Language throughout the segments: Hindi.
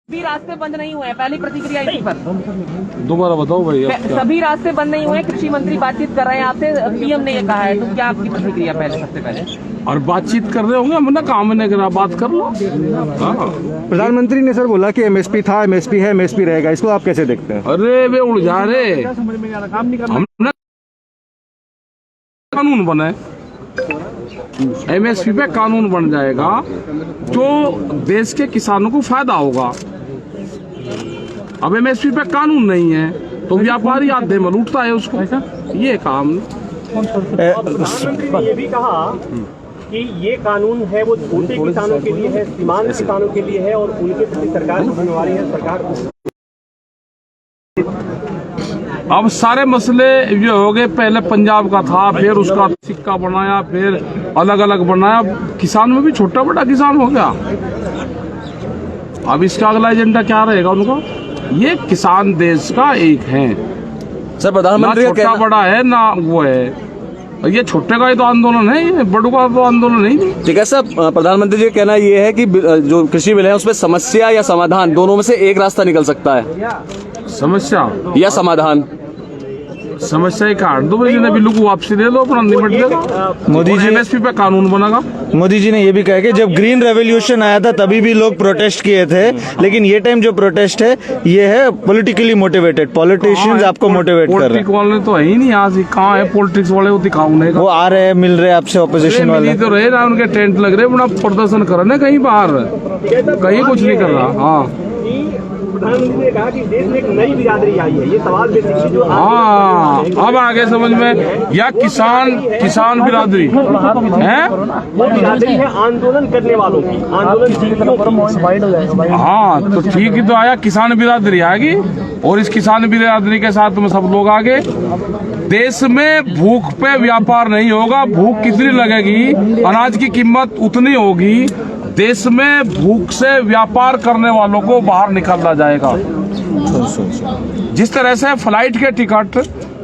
सभी रास्ते बंद नहीं हुए हैं, पहली प्रतिक्रिया इसी पर। दोबारा बताओ भाई। सभी रास्ते बंद नहीं हुए, कृषि मंत्री बातचीत कर रहे हैं आपसे, पीएम ने ये कहा है, तो क्या आपकी प्रतिक्रिया पहले सबसे पहले? और बातचीत कर रहे होंगे, हमने काम नहीं करा, बात कर लो। हाँ। प्रधानमंत्री ने सर बोला कि एमएसपी था, एमएसपी है, एमएसपी रहेगा, इसको आप कैसे देखते हैं? अरे वे उलझा रहे, हमने कानून बनाए, एमएसपी पे कानून बन जाएगा तो देश के किसानों को फायदा होगा। अब एमएसपी पे कानून नहीं है तो व्यापारी आधे में लूटता है उसको, ये काम। प्रधानमंत्री ने ये भी कहा कि ये कानून है वो छोटे किसानों के लिए है, सीमांत किसानों के लिए है और उनके प्रति सरकार की जिम्मेवारी है। सरकार अब सारे मसले ये हो गए, पहले पंजाब का था, फिर उसका सिक्का बनाया, फिर अलग अलग बनाया, किसान में भी छोटा बड़ा किसान हो गया। अब इसका अगला एजेंडा क्या रहेगा उनका? ये किसान देश का एक है सर, प्रधानमंत्री ना छोटा बड़ा है ना वो है, ये छोटे का ही तो आंदोलन है, ये बड़ों का तो आंदोलन नहीं। ठीक है सर, प्रधानमंत्री जी का कहना ये है कि जो कृषि बिल है उसमें समस्या या समाधान दोनों में से एक रास्ता निकल सकता है। समस्या या समाधान? समस्या ही काट दो, बिल्लू को वापसी दे दो, अपना निपट देगा। मोदी जी एमएसपी पे कानून बनेगा। मोदी जी ने ये भी कहा कि जब ग्रीन रेवोल्यूशन आया था तभी भी लोग प्रोटेस्ट किए थे, लेकिन ये टाइम जो प्रोटेस्ट है ये है पॉलिटिकली मोटिवेटेड, पॉलिटिशियंस आपको मोटिवेट कर रहे हैं। पॉलिटिक्स वाले तो है ही नहीं, आज कहाँ है पॉलिटिक्स वाले, वो दिखाओ नहीं। वो आ रहे हैं, मिल रहे हैं आपसे, ऑपोजिशन वाले तो रहे ना, उनके टेंट लग रहे, अपना प्रदर्शन कर रहे कहीं बाहर, कहीं कुछ नहीं कर रहा। हाँ, प्रधानमंत्री ने कहा कि देश में एक नई बिरादरी आई है, ये सवाल बेसिकली जो हाँ अब आगे समझ में, या किसान बिरादरी है, वो बिरादरी है आंदोलन करने वालों की, आंदोलन। हाँ तो ठीक ही तो आया, किसान बिरादरी आएगी और इस किसान बिरादरी के साथ में सब लोग आगे। देश में भूख पे व्यापार नहीं होगा, भूख कितनी लगेगी, अनाज की कीमत उतनी होगी, देश में भूख से व्यापार करने वालों को बाहर निकाला जाएगा। जिस तरह से फ्लाइट के टिकट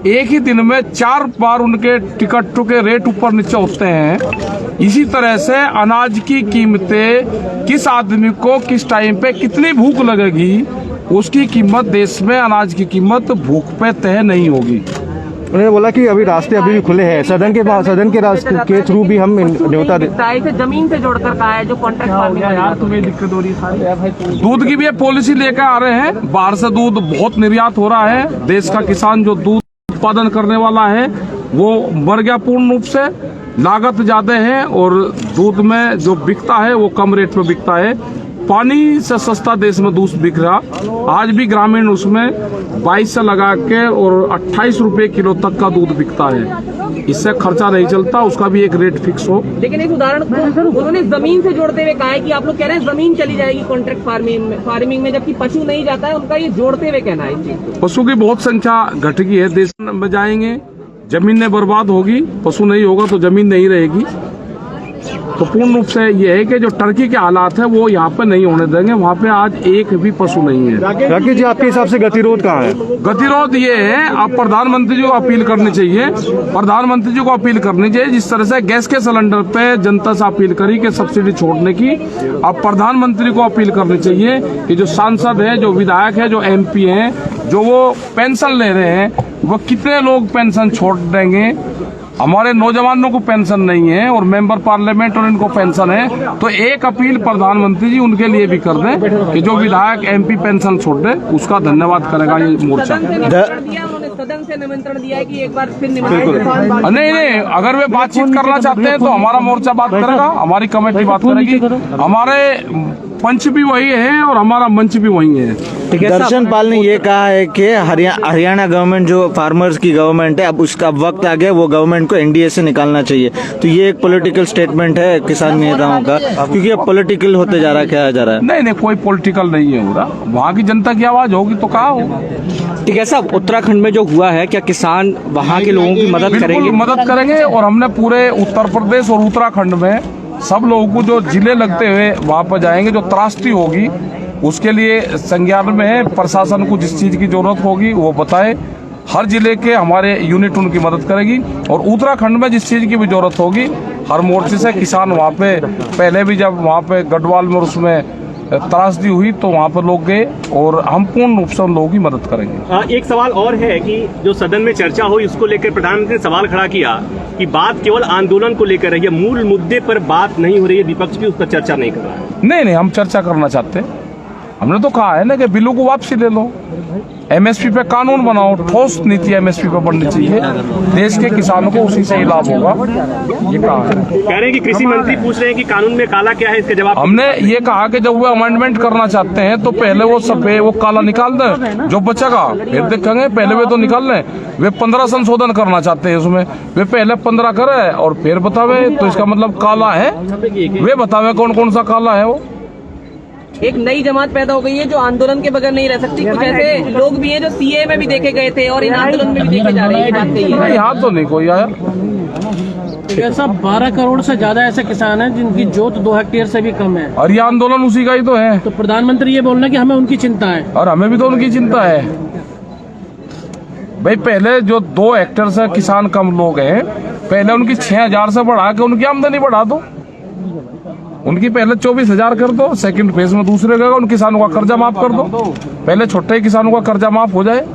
एक ही दिन में 4 बार उनके टिकटों के रेट ऊपर नीचे होते हैं, इसी तरह से अनाज की कीमतें, किस आदमी को किस टाइम पे कितनी भूख लगेगी, उसकी कीमत, देश में अनाज की कीमत भूख पे तय नहीं होगी। उन्होंने बोला कि अभी रास्ते अभी भी खुले हैं, सदन के रास्ते के थ्रू भी हम न्योता से जमीन से जोड़कर कहा है, जो कॉन्ट्रैक्ट फार्मिंग है। यार तुम्हें दिक्कत हो रही है। दूध की भी ये पॉलिसी लेकर आ रहे हैं, बाहर से दूध बहुत निर्यात हो रहा है, देश का किसान जो दूध उत्पादन करने वाला है वो मर गया पूर्ण रूप से, लागत ज्यादा है और दूध में जो बिकता है वो कम रेट में बिकता है। पानी से सस्ता देश में दूध बिक रहा, आज भी ग्रामीण उसमें 22 से लगा के और 28 रुपए किलो तक का दूध बिकता है, इससे खर्चा नहीं चलता, उसका भी एक रेट फिक्स हो। लेकिन इस उदाहरण उन्होंने जमीन से जोड़ते हुए कहा है कि आप लोग कह रहे हैं जमीन चली जाएगी कॉन्ट्रैक्ट फार्मिंग में, जबकि पशु नहीं जाता है, उनका ये जोड़ते हुए कहना है। इस चीज पशु की बहुत संख्या घट गई है, देश में जाएंगे, जमीनें बर्बाद होगी, पशु नहीं होगा तो जमीन नहीं रहेगी। तो पूर्ण रूप से ये है कि जो टर्की के हालात है वो यहाँ पे नहीं होने देंगे, वहाँ पे आज एक भी पशु नहीं है। राकेश जी, आपके हिसाब से गतिरोध कहाँ है? गतिरोध ये है, अब प्रधानमंत्री जी को अपील करनी चाहिए, प्रधानमंत्री जी को अपील करनी चाहिए, जिस तरह से गैस के सिलेंडर पे जनता से अपील करी कि सब्सिडी छोड़ने की, अब प्रधानमंत्री को अपील करनी चाहिए कि जो सांसद है, जो विधायक है, जो MP है, जो वो पेंशन ले रहे हैं, वो कितने लोग पेंशन छोड़ देंगे। हमारे नौजवानों को पेंशन नहीं है और मेंबर पार्लियामेंट और इनको पेंशन है, तो एक अपील प्रधानमंत्री जी उनके लिए भी कर दें कि जो विधायक MP पेंशन छोड़ दे, उसका धन्यवाद करेगा ये मोर्चा। सदन से निमंत्रण दिया है कि एक बार फिर निमंत्रण। नहीं, अगर वे बातचीत करना चाहते हैं तो हमारा मोर्चा बात करेगा, हमारी कमेटी बात करेगी, हमारे पंच भी वही है और हमारा मंच भी वही है। दर्शन पाल ने ये कहा है कि हरियाणा गवर्नमेंट जो फार्मर्स की गवर्नमेंट है, अब उसका वक्त आ गया, वो गवर्नमेंट को NDA से निकालना चाहिए। तो ये एक पॉलिटिकल स्टेटमेंट है किसान नेताओं का, क्योंकि अब पॉलिटिकल होते जा रहा है, क्या जा रहा है? नहीं, कोई पॉलिटिकल नहीं है हो रहा, वहाँ की जनता की आवाज होगी तो कहा होगा। ठीक है साहब, उत्तराखंड में जो हुआ है, क्या किसान वहाँ के लोगों की मदद करेंगे? मदद करेंगे और हमने पूरे उत्तर प्रदेश और उत्तराखंड में सब लोगों को जो जिले लगते हुए वहाँ पर जाएंगे, जो त्रासदी होगी उसके लिए संज्ञान में है, प्रशासन को जिस चीज की जरूरत होगी वो बताए, हर जिले के हमारे यूनिट उनकी मदद करेगी और उत्तराखंड में जिस चीज की भी जरूरत होगी हर मोर्चे से किसान वहाँ पे, पहले भी जब वहाँ पे गढ़वाल में उसमें त्रासदी हुई तो वहाँ पर लोग गए और हम पूर्ण रूप से उन लोगों की मदद करेंगे। एक सवाल और है कि जो सदन में चर्चा हुई उसको लेकर प्रधानमंत्री ने सवाल खड़ा किया कि बात केवल आंदोलन को लेकर है, मूल मुद्दे पर बात नहीं हो रही है, विपक्ष भी उस पर चर्चा नहीं कर रहा है। नहीं, हम चर्चा करना चाहते हैं। हमने तो कहा है ना कि बिलों को वापसी ले लो, एमएसपी पे कानून बनाओ, ठोस नीति एमएसपी पे बननी चाहिए, देश के किसानों को उसी से ही लाभ होगा, ये कहा है। कह रहे हैं कि कृषि मंत्री पूछ रहे हैं कि कानून में काला क्या है, इसका जवाब हमने ये कहा कि जब वो अमेंडमेंट करना चाहते हैं तो पहले वो सब वो काला निकाल दें, जो बचेगा फिर देखेंगे। पहले वे तो निकाल लें, वे 15 संशोधन करना चाहते हैं उसमें, वे पहले 15 करे और फिर बतावे, तो इसका मतलब काला है, वे बतावे कौन कौन सा काला है। वो एक नई जमात पैदा हो गई है जो आंदोलन के बगैर नहीं रह सकती। कुछ ऐसे लोग भी हैं जो सीए में भी देखे गए थे और इन आंदोलन में भी देखे जा रहे हैं, ये बात कही है। नहीं, यहाँ तो नहीं कोई आया। ऐसा 12 करोड़ से ज्यादा ऐसे किसान हैं जिनकी जोत 2 हेक्टेयर से भी कम है, और ये आंदोलन उसी का ही तो है। तो प्रधानमंत्री ये बोल रहे हैं कि हमें उनकी चिंता है, और हमें भी तो उनकी चिंता है भाई। पहले जो 2 हेक्टेयर से किसान कम लोग हैं, पहले उनकी 6000 से बढ़ा के उनकी आमदनी बढ़ा दो, उनकी पहले 24,000 कर दो, सेकंड फेज में दूसरे का उन किसानों का कर्जा माफ कर दो, पहले छोटे किसानों का कर्जा माफ हो जाए।